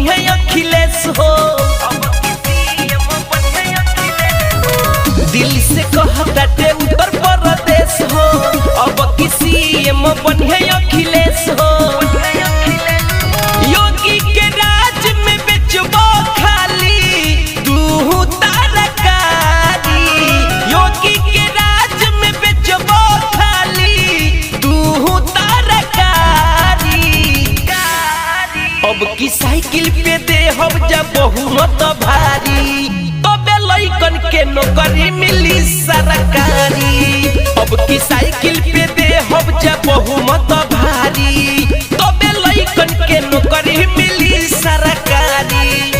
बढ़िया अखिलेश हो। दिल से कहताटे उत्तर प्रदेश हो, अब की सीएम बढ़िया अखिलेश हो। योगी के राज में बेचबो खाली तू तरकारी, योगी के राज में बेचबो खाली तू तरकारी। अब की साइकिल पे दे हम जब बहुमत भारी, तबे लइकन के नौकरी मिली सरकारी। अब की साइकिल पे दे हम जब बहुमत भारी, तबे लइकन के नौकरी मिली सरकारी।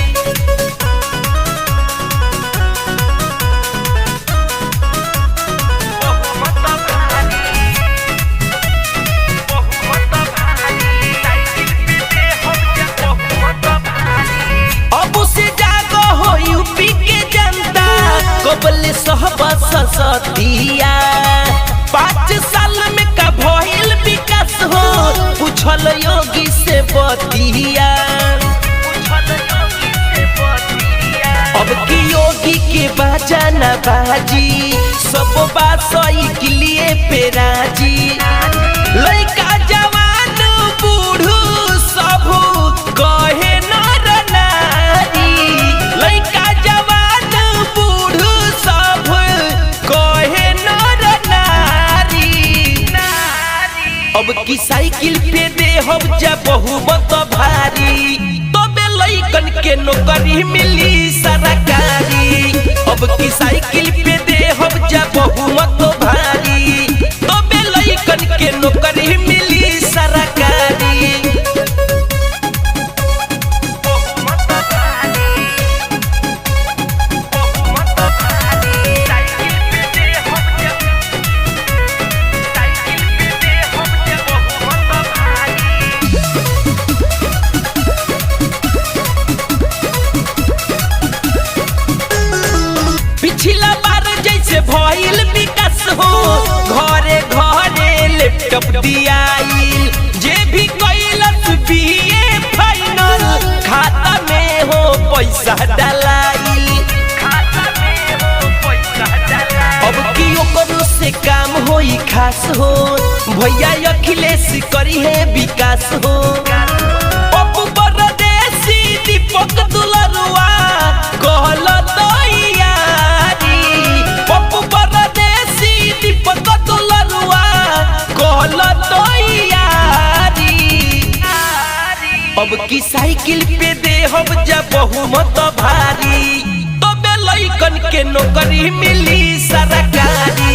कबले सहबा सतिया 5 साल में का भइल विकास हो, पूछल योगी से बतिया। अब की योगी के बाजा ना बाजी, सब बात सही के लिए पे राजी। लइका जवान बूढ़ू सब कहे नर नारी, लइका जवान बूढ़ू सब कहे नर नारी। अब की साइकिल पे दे हम जब बहुमत भारी, तबे लइकन के नौकरी मिली सरकारी। अब की साइकिल पे दे हम जब बहुमत भारी, तबे लइकन के नौकरी मिली सरकारी। पिछला बार जैसे भइल विकास हो, घरे घरे लैपटॉप दियाई। जे भी कैलस बीए फाइनल, खाता में हो पैसा डलाई। अब की ओकरो से काम होई खास हो, भैया अखिलेश करी है विकास हो। पप्पू परदेसी दीपक दुलरुआ कहल अब की साइकिल पे दे हम जब बहुमत भारी, तबे लइकन के नौकरी मिली सरकारी।